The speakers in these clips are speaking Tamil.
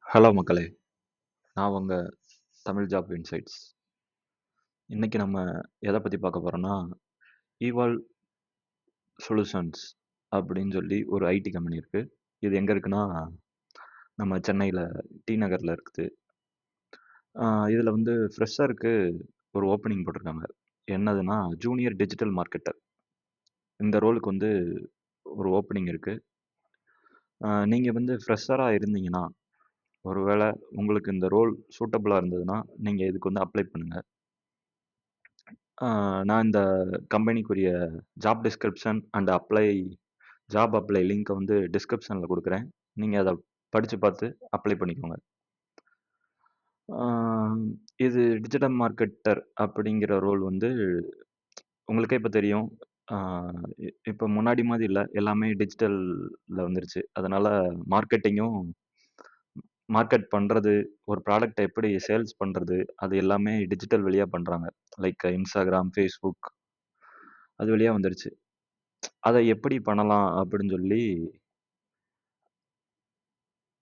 ஹலோ மக்களே! நான் உங்க தமிழ் ஜாப் இன்சைட்ஸ். இன்னைக்கு நம்ம எத பத்தி பார்க்க போறோம்னா, ஈவால் சொல்யூஷன்ஸ் அப்படின்னு சொல்லி ஒரு ஐடி கம்பெனி இருக்கு. இது எங்க இருக்குன்னா, நம்ம சென்னையில டி நகர்ல இருக்குது. ஆ இதுல வந்து ஃப்ரெஷருக்கு ஒரு ஓப்பனிங் போட்டிருக்காங்க. என்னதுன்னா, ஜூனியர் டிஜிட்டல் மார்க்கெட்டர். இந்த ரோலுக்கு வந்து ஒரு ஓப்பனிங் இருக்கு. நீங்க வந்து ஃப்ரெஷரா இருந்தீங்கன்னா, ஒருவேள உங்களுக்கு இந்த ரோல் சூட்டபிளா இருந்ததுன்னா, நீங்க இதுக்கு வந்து அப்ளை பண்ணுங்க. ஆ, நான் இந்த கம்பெனிக்குரிய job description and job apply லிங்க்கை வந்து டிஸ்கிரிப்ஷனில் கொடுக்குறேன். நீங்கள் அதை படித்து பார்த்து அப்ளை பண்ணிக்கோங்க. ஆம், இது டிஜிட்டல் மார்க்கெட்டர் அப்படிங்கிற ரோல் வந்து உங்களுக்கே இப்போ தெரியும். இப்போ முன்னாடி மாதிரி இல்லை, எல்லாமே டிஜிட்டலில் வந்துருச்சு. அதனால மார்க்கெட்டிங்கும் மார்க்கெட் பண்ணுறது, ஒரு ப்ராடக்ட்டை எப்படி சேல்ஸ் பண்ணுறது, அது எல்லாமே டிஜிட்டல் வழியாக பண்ணுறாங்க. லைக் இன்ஸ்டாகிராம், ஃபேஸ்புக் அது வழியா வந்துருச்சு. அத எப்படி பண்ணலாம் அப்படின்னு சொல்லி,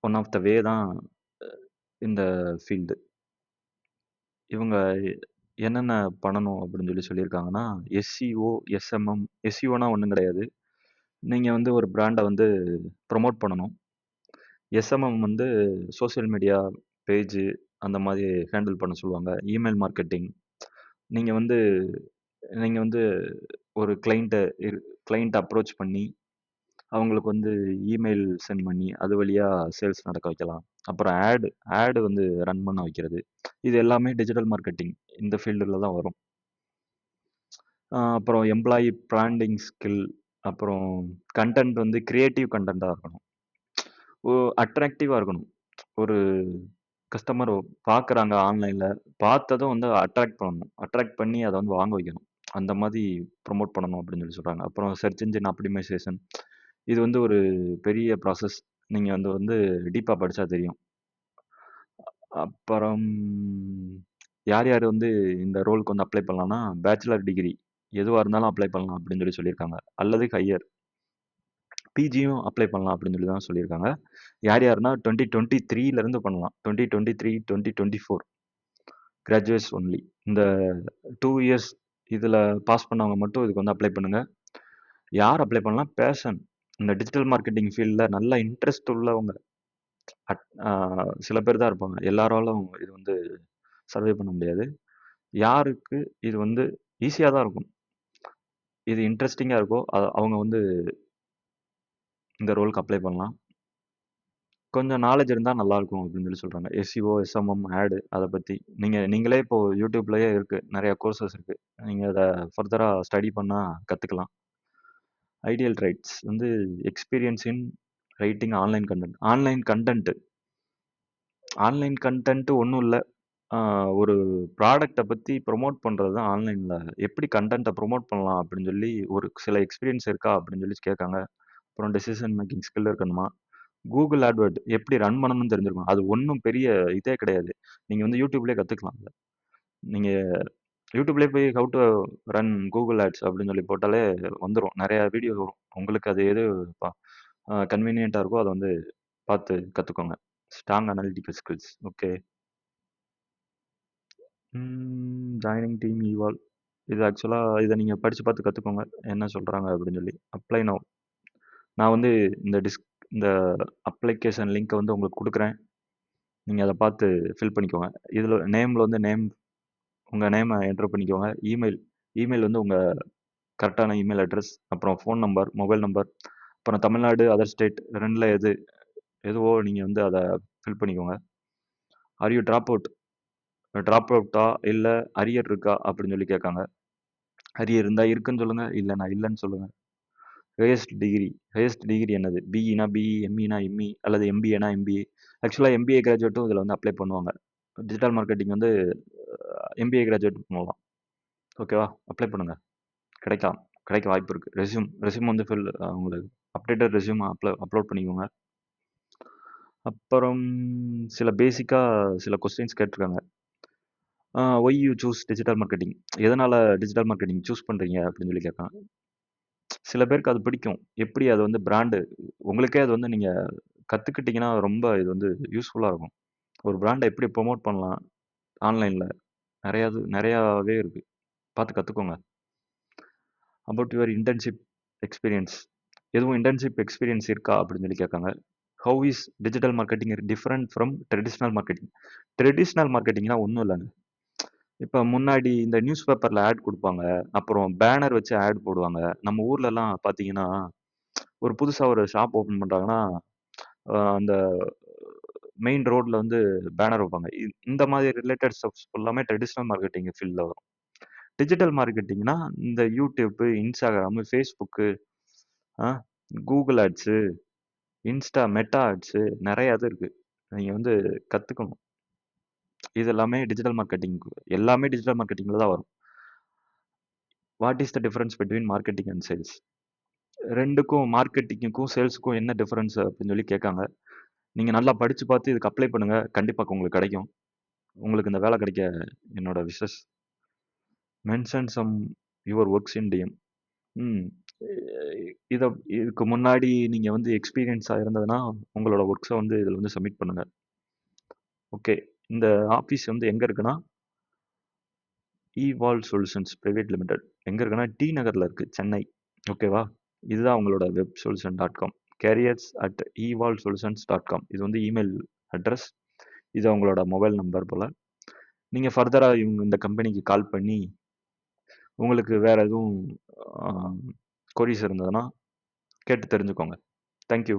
ஒன் ஆஃப் த வே தான் இந்த ஃபீல்டு. இவங்க என்னென்ன பண்ணணும் அப்படின்னு சொல்லியிருக்காங்கன்னா, எஸ்இஓ, எஸ்எம்எம். எஸ்இஓன்னா ஒண்ணும் கிடையாது. நீங்க வந்து ஒரு பிராண்ட வந்து ப்ரமோட் பண்ணணும். எஸ்எம்எம் வந்து சோசியல் மீடியா பேஜ் அந்த மாதிரி ஹேண்டில் பண்ண சொல்லுவாங்க. Email marketing. நீங்க வந்து நீங்க வந்து ஒரு கிளையண்ட் அப்ரோச் பண்ணி அவங்களுக்கு வந்து இமெயில் சென்ட் பண்ணி, அது வழியா சேல்ஸ் நடக்க வைக்கலாம். அப்புறம் ஆட் வந்து ரன் பண்ண வைக்கிறது. இது எல்லாமே டிஜிட்டல் மார்க்கெட்டிங் இந்த ஃபீல்டுல தான் வரும். அப்புறம் எம்ப்ளாயி பிராண்டிங் ஸ்கில், அப்புறம் கன்டென்ட் வந்து கிரியேட்டிவ் கன்டென்ட்டா இருக்கணும். ஓ அட்ராக்டிவா இருக்கணும். ஒரு கஸ்டமர் பார்க்குறாங்க ஆன்லைன்ல, பார்த்ததும் வந்து அட்ராக்ட் பண்ணணும். அட்ராக்ட் பண்ணி அத வந்து வாங்க வைக்கணும். அந்த மாதிரி ப்ரமோட் பண்ணணும் அப்படின்னு சொல்றாங்க. அப்புறம் சர்ச் என்ஜின் ஆப்டிமைசேஷன். இது வந்து ஒரு பெரிய ப்ராசஸ். நீங்க வந்து வந்து டீப்பா படிச்சா தெரியும். அப்புறம் யார் யார் வந்து இந்த ரோலுக்கு வந்து அப்ளை பண்ணலாம்னா, பேச்சுலர் டிகிரி எதுவா இருந்தாலும் அப்ளை பண்ணலாம் அப்படின்னு சொல்லியிருக்காங்க. அல்லது ஹையர் பிஜியும் அப்ளை பண்ணலாம் அப்படின்னு சொல்லி தான் சொல்லியிருக்காங்க. யார் யாருன்னா 2023ல இருந்து பண்ணலாம். 2023, 2024 கிராஜுவேட்ஸ் ஒன்லி. இந்த 2 இயர்ஸ் இதுல பாஸ் பண்ணவங்க மட்டும் இதுக்கு வந்து அப்ளை பண்ணுங்க. யார் அப்ளை பண்ணலாம்? பேஷன். இந்த டிஜிட்டல் மார்க்கெட்டிங் ஃபீல்ட்ல நல்ல இன்ட்ரெஸ்ட் உள்ளவங்க. அட் ஆ சில பேர் தான் இருப்பாங்க. எல்லாராலும் இது வந்து சர்வே பண்ண முடியாது. யாருக்கு இது வந்து ஈஸியா தான் இருக்கும். இது இன்ட்ரஸ்டிங்கா இருக்கோ, அவங்க வந்து இந்த ரோலுக்கு அப்ளை பண்ணலாம். கொஞ்சம் நாலேட்ஜ் இருந்தா நல்லாருக்கும் அப்படின்னு சொல்றாங்க. எஸ்இஓ, எஸ்எம்எம், அத பத்தி. நீங்களே இப்போ YouTubeலயே இருக்கு. நெறைய கோர்சஸ் இருக்கு. நீங்க அத ஃபர்தரா ஸ்டடி பண்ணா கத்துக்கலாம். ஐடியல் ரைட்ஸ் வந்து experience in writing online content. Online content ஒண்ணும் இல்ல. ஆ ஒரு ப்ராடக்ட்ட பத்தி ப்ரமோட் பண்றது தான் ஆன்லைன்ல. எப்படி கன்டென்ட்ட ப்ரமோட் பண்ணலாம் அப்படின்னு ஒரு சில எக்ஸ்பீரியன்ஸ் இருக்கா அப்படின்னு கேட்காங்க. அப்புறம் டெசிஷன் மேக்கிங் ஸ்கில் இருக்கணுமா? கூகுள் ஆட்வர்ட் எப்படி ரன் பண்ணணும்னு தெரிஞ்சிருக்கணும். அது ஒண்ணும் பெரிய இதே கிடையாது. நீங்க வந்து YouTubeலயே கத்துக்கலாம் அத. நீங்க YouTubeலயே போய் how to run Google ads அப்படின்னு போட்டாலே வந்துரும். நெறைய வீடியோ வரும். உங்களுக்கு அது எது ப கன்வீனியன்ட்டா இருக்கோ அத வந்து பார்த்து கத்துக்கோங்க. Strong analytical skills. Okay. Joining team eval. இது ஆக்சுவலா இத நீங்க படிச்சு பார்த்து கத்துக்கோங்க. என்ன சொல்றாங்க அப்படின்னு அப்ளை நவ். நான் வந்து இந்த இந்த அப்ளிகேஷன் லிங்க்க வந்து உங்களுக்கு குடுக்குறேன். நீங்க அத பார்த்து ஃபில் பண்ணிக்கோங்க. இதுல நேம்ல வந்து உங்க நேம என்டர் பண்ணிக்கோங்க. இமெயில் வந்து உங்க கரெக்ட்டான இமெயில் அட்ரஸ், அப்புறம் ஃபோன் நம்பர், மொபைல் நம்பர், அப்புறம் தமிழ்நாடு, அதர் ஸ்டேட் 2ல எதுவோ நீங்க வந்து அத ஃபில் பண்ணிக்கோங்க. ஆர் யூ டிராப் அவுட்டா இல்ல அரியர் இருக்கா அப்படின்னு கேட்காங்க. அரியர் இருந்தா இருக்குன்னு சொல்லுங்க. இல்லன்னா இல்லன்னு சொல்லுங்க. ஹையஸ்ட் டிகிரி என்னது? பிஇனா பிஇ, எம்இனா எம்இ அல்லது எம்பிஏனா எம்பிஏ. ஆக்சுவலா எம்பிஏ கிராஜுவேட்டும் இதுல வந்து அப்ளை பண்ணுவாங்க. டிஜிட்டல் மார்க்கெட்டிங் வந்து எம்பிஏ கிராஜுவேட் பண்ணலாம். ஓகேவா? அப்ளை பண்ணுங்க. கிடைக்கலாம். கிடைக்க வாய்ப்பு இருக்கு. ரெஸ்யூம் வந்து உங்களுக்கு அப்டேட்டட் ரெஸ்யூம் அப்லோட் பண்ணிக்கோங்க. அப்புறம் சில கொஸ்டின்ஸ் கேட்டிருக்காங்க. Why you choose digital marketing? எதனால டிஜிட்டல் மார்க்கெட்டிங் சூஸ் பண்றீங்க அப்படின்னு கேட்காங்க. சில பேருக்கு அது பிடிக்கும். எப்படி அது வந்து பிராண்டு உங்களுக்கே அது வந்து நீங்க கத்துக்கிட்டீங்கன்னா ரொம்ப இது வந்து யூஸ்ஃபுல்லா இருக்கும். ஒரு பிராண்ட எப்படி ப்ரமோட் பண்ணலாம் ஆன்லைன்ல நெறையாவே இருக்கு. பார்த்து கத்துக்கோங்க. About your internship experience. எதுவும் இன்டர்ன்ஷிப் எக்ஸ்பீரியன்ஸ் இருக்கா அப்படின்னு சொல்லி கேட்காங்க. How is digital marketing different from traditional marketing? Traditional மார்க்கெட்டிங்னா ஒன்றும் இல்லைங்க. இப்போ முன்னாடி இந்த நியூஸ் பேப்பர்ல ஆட் குடுப்பாங்க. அப்புறம் பேனர் வச்சு ஆட் போடுவாங்க. நம்ம ஊர்லலாம் பார்த்தீங்கன்னா, ஒரு புதுசா ஒரு ஷாப் ஓப்பன் பண்றாங்கன்னா, அந்த மெயின் ரோட்ல வந்து பேனர் வைப்பாங்க. இந்த மாதிரி ரிலேட்டட் ஸ்டப்ஸ் எல்லாமே ட்ரெடிஷனல் மார்க்கெட்டிங் ஃபீல்ட்ல வரும். டிஜிட்டல் மார்க்கெட்டிங்னா இந்த யூடியூப், இன்ஸ்டாகிராம், ஃபேஸ்புக், ஆ கூகுள் ஆட்ஸ், மெட்டா ஆட்ஸ் நெறைய இது இருக்கு. நீங்க வந்து கத்துக்கணும். இது எல்லாமே டிஜிட்டல் மார்க்கெட்டிங்ல தான் வரும். What is the difference between marketing and sales? 2க்கும் மார்க்கெட்டிங்குக்கும், சேல்ஸுக்கும் என்ன டிஃபரன்ஸ் அப்படின்னு சொல்லி கேட்காங்க. நீங்க நல்லா படிச்சு பார்த்து இதுக்கு அப்ளை பண்ணுங்க. கண்டிப்பா உங்களுக்கு கிடைக்கும். உங்களுக்கு இந்த வேலை கிடைக்க என்னோட wishes. Mention some your works in DM. ம். இத இதுக்கு முன்னாடி நீங்க வந்து எக்ஸ்பீரியன்ஸா இருந்ததுன்னா, உங்களோட ஒர்க்ஸ வந்து இதுல வந்து சப்மிட் பண்ணுங்க. ஓகே. இந்த ஆஃபீஸ் வந்து எங்க இருக்குன்னா, இவால் சொல்யூஷன்ஸ் பிரைவேட் லிமிடெட். எங்க இருக்குன்னா, டி நகர்ல இருக்கு, சென்னை. ஓகேவா? இதுதான் உங்களோட websolution.com. careers@evolsolutions.com. இது வந்து இமெயில் அட்ரஸ். இது அவங்களோட மொபைல் நம்பர் போல. நீங்க ஃபர்தரா இந்த கம்பெனிக்கு கால் பண்ணி, உங்களுக்கு வேற எதுவும் கொரீஸ் இருந்ததுன்னா கேட்டு தெரிஞ்சுக்கோங்க. Thank you.